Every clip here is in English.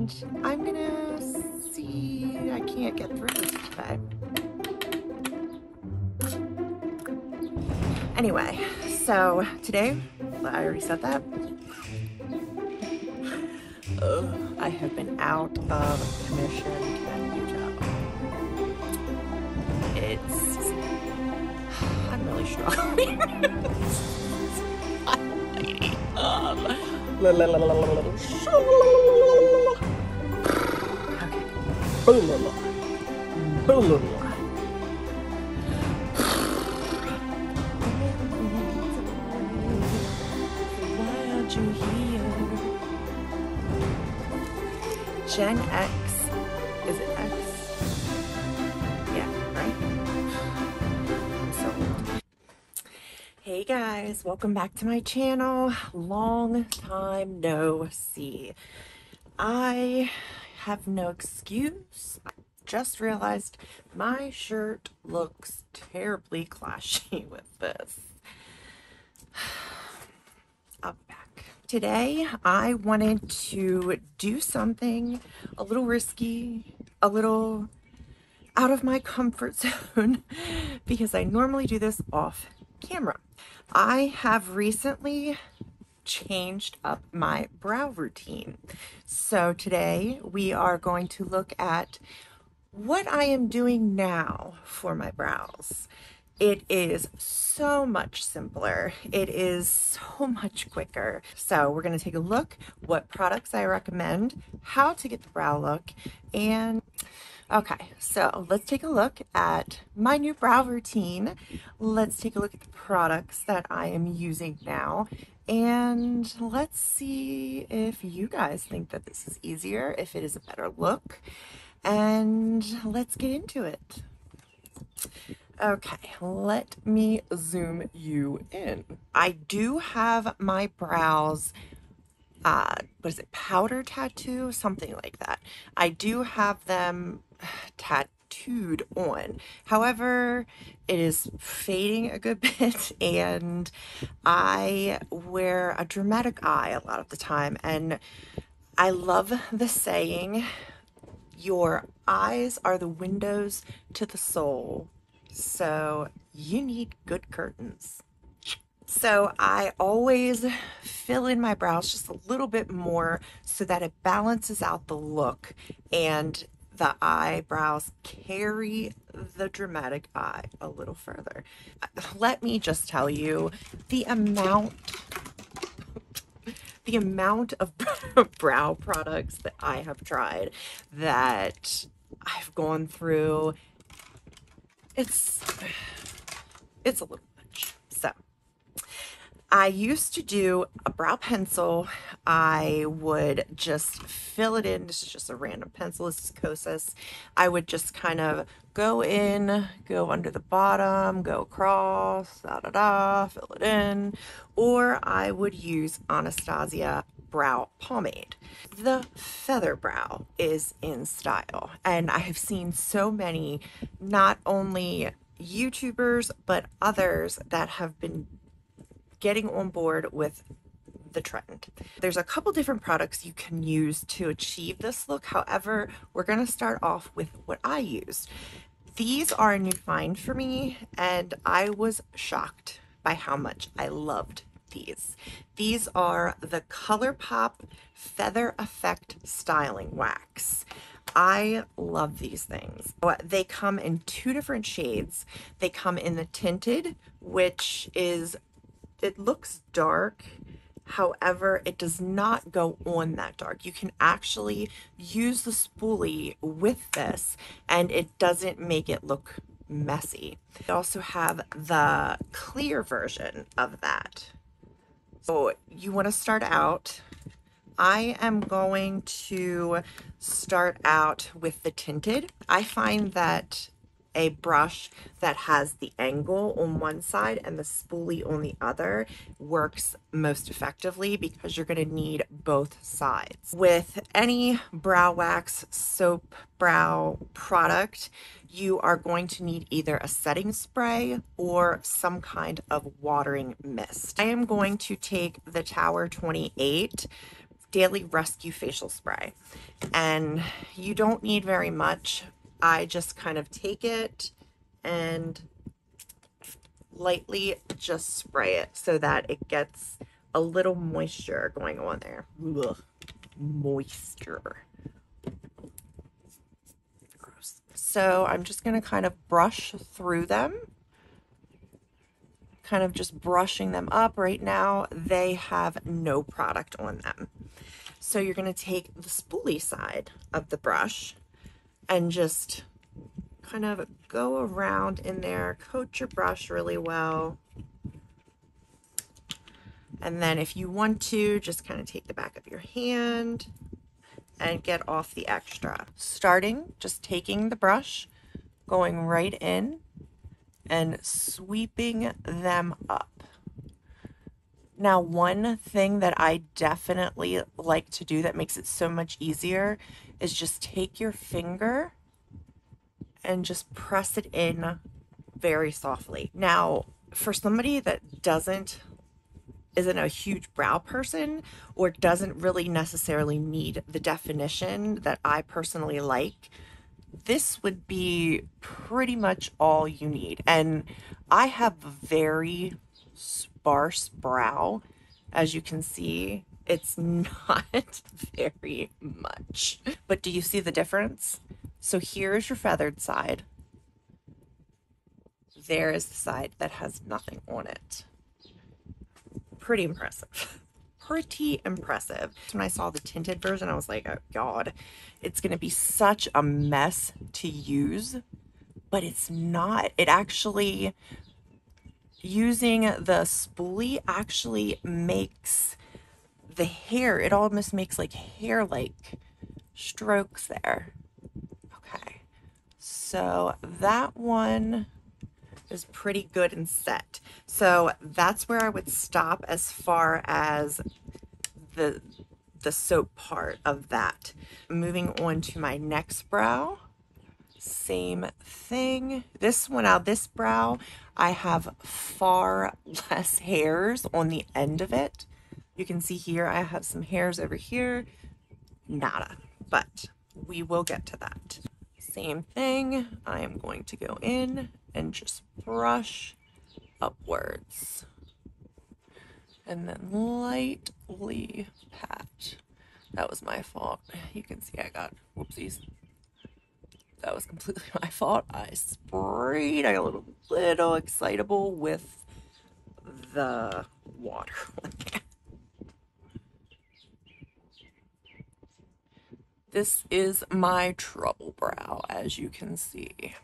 and I'm gonna see, I can't get through this today. Anyway, so today, I already said that. I have been out of commission. Can you tell? I'm really struggling. Why aren't you here? Gen X. Is it X? Yeah, right? I'm so old. Hey guys, welcome back to my channel. Long time no see. I have no excuse. I just realized my shirt looks terribly clashy with this. I'll be back. Today, I wanted to do something a little risky, a little out of my comfort zone, because I normally do this off camera. I have recently changed up my brow routine. So today we are going to look at what I am doing now for my brows. It is so much simpler. It is so much quicker. So we're going to take a look what products I recommend, how to get the brow look, and okay, so let's take a look at my new brow routine. Let's take a look at the products that I am using now, and let's see if you guys think that this is easier, if it is a better look, and let's get into it. Okay, let me zoom you in. I do have my brows, what is it, powder tattoo? Something like that. I do have them tattooed on. However, it is fading a good bit, and I wear a dramatic eye a lot of the time, and I love the saying, your eyes are the windows to the soul. So you need good curtains. So I always fill in my brows just a little bit more so that it balances out the look and the eyebrows carry the dramatic eye a little further. Let me just tell you, the amount of brow products that I have tried, that I've gone through, it's a little much. So I used to do a brow pencil. I would just fill it in. This is just a random pencil. This is Kosas. I would just kind of go in, go under the bottom, go across, fill it in. Or I would use Anastasia brow pomade. The feather brow is in style, and I have seen so many, not only YouTubers, but others that have been getting on board with the trend. There's a couple different products you can use to achieve this look. However, we're going to start off with what I used. These are a new find for me, and I was shocked by how much I loved these. These are the Colourpop Feather Effect Styling Wax. I love these things. They come in two different shades. They come in the tinted, which is, it looks dark. However, it does not go on that dark. You can actually use the spoolie with this, and it doesn't make it look messy. We also have the clear version of that. So you want to start out, I am going to start out with the tinted. I find that a brush that has the angle on one side and the spoolie on the other works most effectively, because you're going to need both sides. With any brow wax, soap, brow product, you are going to need either a setting spray or some kind of watering mist. I am going to take the Tower 28 Daily Rescue Facial Spray. And you don't need very much. I just kind of take it and lightly just spray it so that it gets a little moisture going on there. Ugh. Moisture. Gross. So I'm just going to kind of brush through them. Kind of just brushing them up. Right now, they have no product on them. So you're going to take the spoolie side of the brush and just kind of go around in there, coat your brush really well. And then if you want to, just kind of take the back of your hand and get off the extra. Starting, just taking the brush, going right in and sweeping them up. Now, one thing that I definitely like to do that makes it so much easier is just take your finger and just press it in very softly. Now, for somebody that isn't a huge brow person or doesn't really necessarily need the definition that I personally like, this would be pretty much all you need. And I have a very sparse brow. As you can see, it's not very much. But do you see the difference? So here is your feathered side. There is the side that has nothing on it. Pretty impressive. Pretty impressive. When I saw the tinted version, I was like, oh God, it's going to be such a mess to use, but it's not. It actually, using the spoolie actually makes the hair, it almost makes like hair-like strokes there. Okay, so that one is pretty good and set. So that's where I would stop as far as the soap part of that. Moving on to my next brow, same thing. This one, now this brow, I have far less hairs on the end of it. You can see here I have some hairs over here, nada, but we will get to that. Same thing, I am going to go in and just brush upwards and then lightly pat. That was my fault. You can see I got whoopsies. That was completely my fault. I sprayed. I got a little excitable with the water on there. This is my trouble brow, as you can see.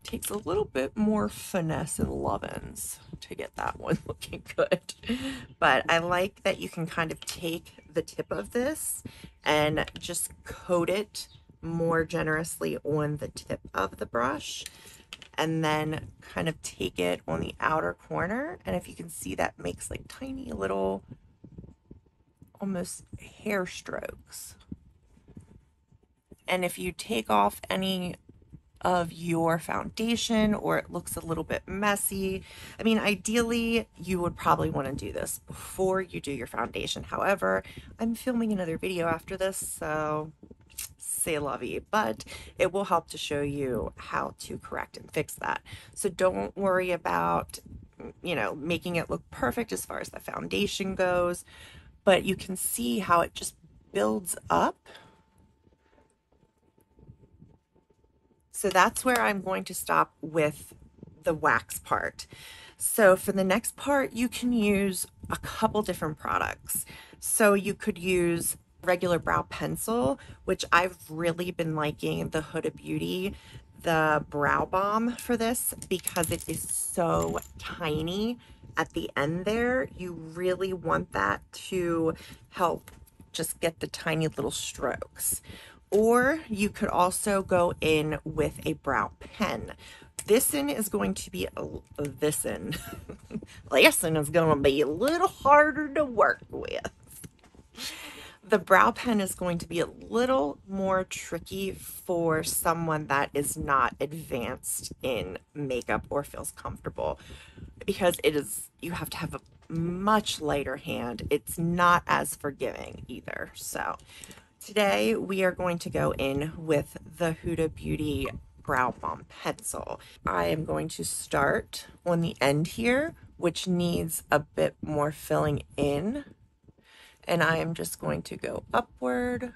Takes a little bit more finesse and lovin's to get that one looking good. But I like that you can kind of take the tip of this and just coat it more generously on the tip of the brush, and then kind of take it on the outer corner. And if you can see, that makes like tiny little almost hair strokes. And if you take off any of your foundation or it looks a little bit messy, I mean, ideally you would probably want to do this before you do your foundation. However, I'm filming another video after this, so c'est la vie, but it will help to show you how to correct and fix that. So don't worry about, you know, making it look perfect as far as the foundation goes, but you can see how it just builds up. So that's where I'm going to stop with the wax part. So for the next part, you can use a couple different products. So you could use regular brow pencil, which I've really been liking the Huda Beauty, the brow balm for this, because it is so tiny at the end there. You really want that to help just get the tiny little strokes. Or you could also go in with a brow pen. This'n is going to be this'n is going to be a little harder to work with. The brow pen is going to be a little more tricky for someone that is not advanced in makeup or feels comfortable, because you have to have a much lighter hand. It's not as forgiving either. So today we are going to go in with the Huda Beauty Brow Bomb Pencil. I am going to start on the end here, which needs a bit more filling in. And I am just going to go upward.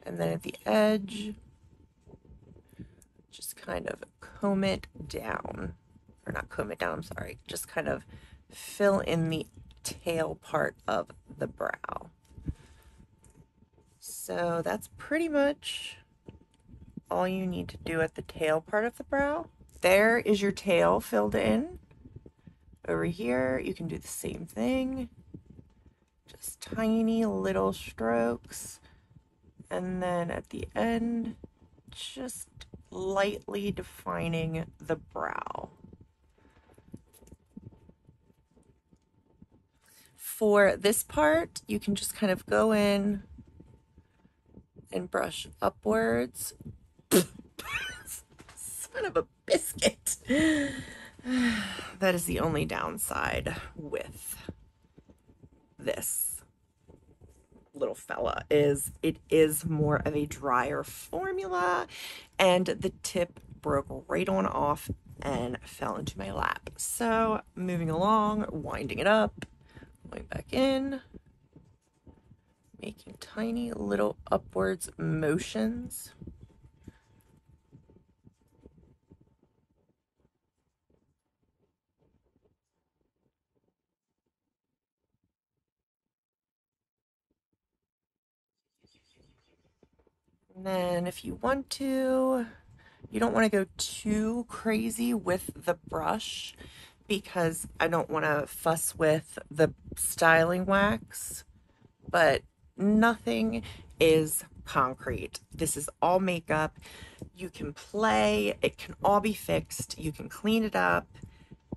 And then at the edge, just kind of comb it down. Or not comb it down, I'm sorry. Just kind of fill in the tail part of the brow. So that's pretty much all you need to do at the tail part of the brow. There is your tail filled in. Over here, you can do the same thing. Just tiny little strokes. And then at the end, just lightly defining the brow. For this part, you can just kind of go in and brush upwards. Son of a biscuit. That is the only downside with this little fella, is it is more of a drier formula, and the tip broke right on off and fell into my lap. So moving along, winding it up, going back in, making tiny little upwards motions. And then if you want to, you don't want to go too crazy with the brush because I don't want to fuss with the styling wax, but nothing is concrete. This is all makeup. You can play, it can all be fixed, you can clean it up,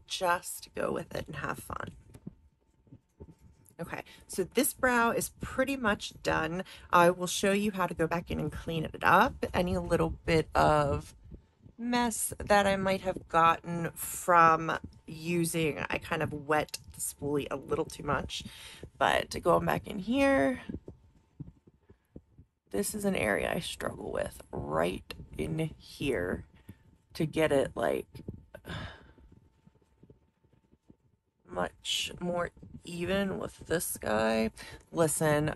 just go with it and have fun. Okay, so this brow is pretty much done. I will show you how to go back in and clean it up. Any little bit of mess that I might have gotten from using, I kind of wet the spoolie a little too much, but going back in here, this is an area I struggle with right in here to get it like much more even with this guy. Listen,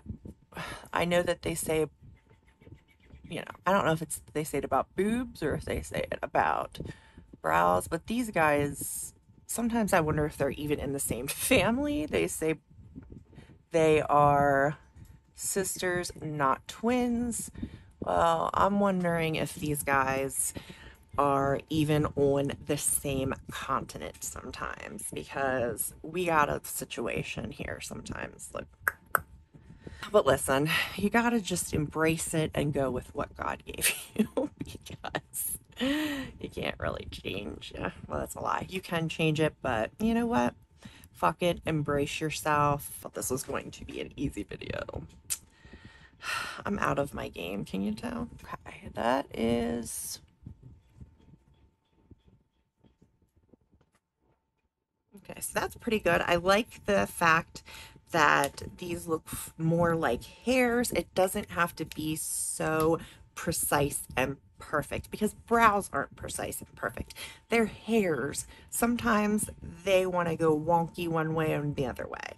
I know that they say, you know, I don't know if it's they say it about boobs or if they say it about brows, but these guys, sometimes I wonder if they're even in the same family. They say they are sisters, not twins. Well, I'm wondering if these guys are even on the same continent sometimes, because we got a situation here sometimes. Look, but listen, you gotta just embrace it and go with what God gave you because you can't really change. Yeah, well, that's a lie. You can change it, but you know what? Fuck it, embrace yourself. Thought this was going to be an easy video. I'm out of my game, can you tell? Okay, that is... Okay, so that's pretty good. I like the fact that these look more like hairs. It doesn't have to be so precise and perfect because brows aren't precise and perfect. They're hairs. Sometimes they want to go wonky one way or the other way.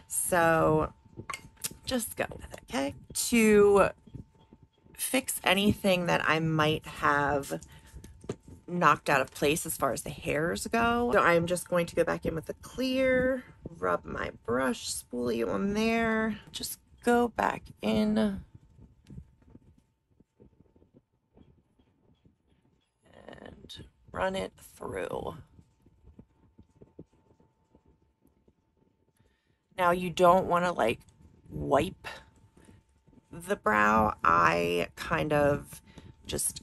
So just go with it, okay? To fix anything that I might have knocked out of place as far as the hairs go, so I'm just going to go back in with the clear, rub my brush spoolie on there, just go back in and run it through. Now you don't want to like wipe the brow. I kind of just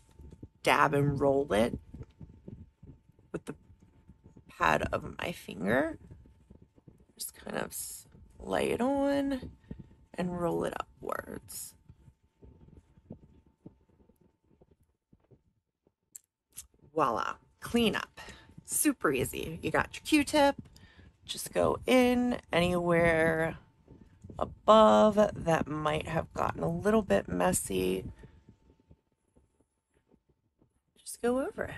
dab and roll it with the pad of my finger. Just kind of lay it on and roll it upwards. Voila, clean up. Super easy. You got your Q-tip, just go in anywhere above that might have gotten a little bit messy. Just go over it.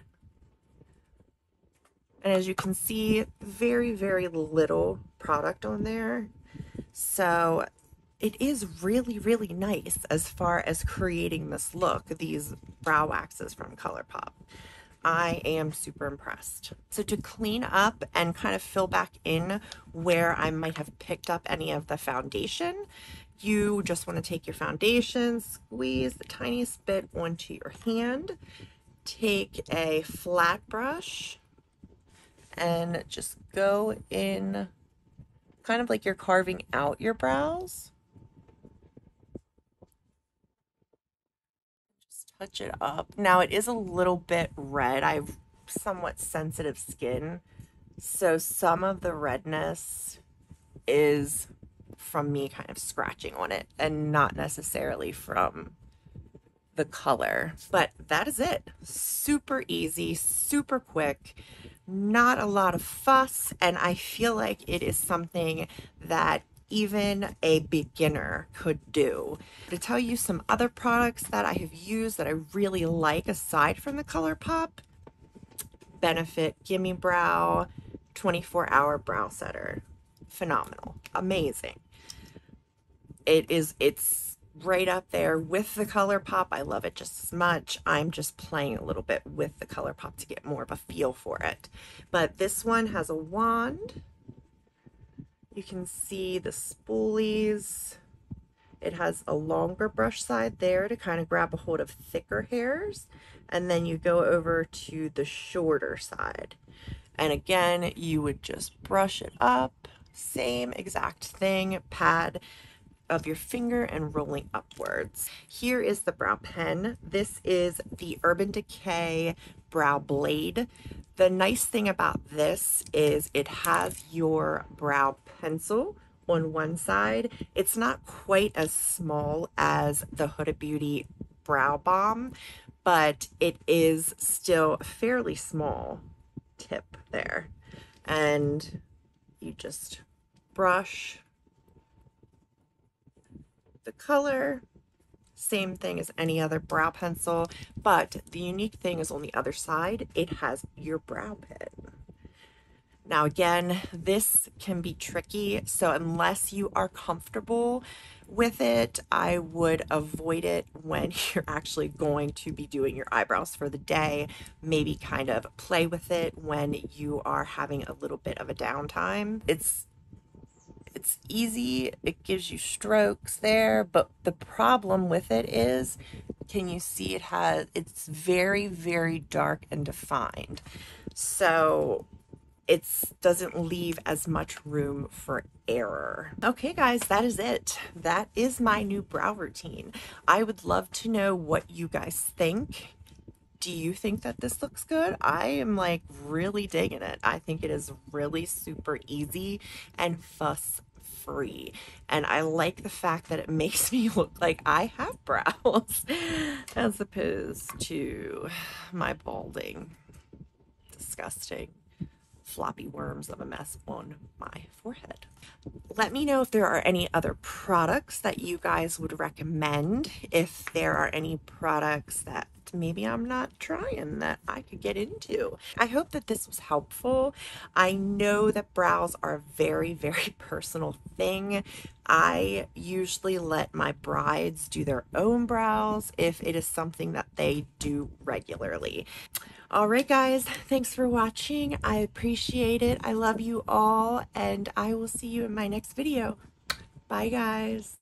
And as you can see, very, very little product on there. So it is really, really nice as far as creating this look, these brow waxes from Colourpop. I am super impressed. So to clean up and kind of fill back in where I might have picked up any of the foundation, you just want to take your foundation, squeeze the tiniest bit onto your hand, take a flat brush, and just go in kind of like you're carving out your brows. Just touch it up. Now it is a little bit red. I have somewhat sensitive skin, so some of the redness is from me kind of scratching on it and not necessarily from the color. But that is it. Super easy, super quick, not a lot of fuss, and I feel like it is something that even a beginner could do. To tell you some other products that I have used that I really like aside from the Colourpop, Benefit Gimme Brow 24-hour brow setter. Phenomenal. Amazing. It's right up there with the Colourpop. I love it just as much. I'm just playing a little bit with the Colourpop to get more of a feel for it. But this one has a wand. You can see the spoolies. It has a longer brush side there to kind of grab a hold of thicker hairs. And then you go over to the shorter side. And again, you would just brush it up. Same exact thing, pad of your finger and rolling upwards. Here is the brow pen. This is the Urban Decay Brow Blade. The nice thing about this is it has your brow pencil on one side. It's not quite as small as the Huda Beauty Brow Balm, but it is still a fairly small tip there. And you just brush the color, same thing as any other brow pencil, but the unique thing is on the other side, it has your brow pen. Now again, this can be tricky, so unless you are comfortable with it, I would avoid it when you're actually going to be doing your eyebrows for the day. Maybe kind of play with it when you are having a little bit of a downtime. It's easy, it gives you strokes there, but the problem with it is, can you see it's very, very dark and defined. So it doesn't leave as much room for error. Okay guys, that is it. That is my new brow routine. I would love to know what you guys think. Do you think that this looks good? I am like really digging it. I think it is really super easy and fuss free. And I like the fact that it makes me look like I have brows as opposed to my balding, disgusting, floppy worms of a mess on my forehead. Let me know if there are any other products that you guys would recommend, if there are any products that maybe I'm not trying that I could get into. I hope that this was helpful. I know that brows are a very, very personal thing. I usually let my brides do their own brows if it is something that they do regularly. All right, guys, thanks for watching. I appreciate it. I love you all, and I will see you in my next video. Bye, guys.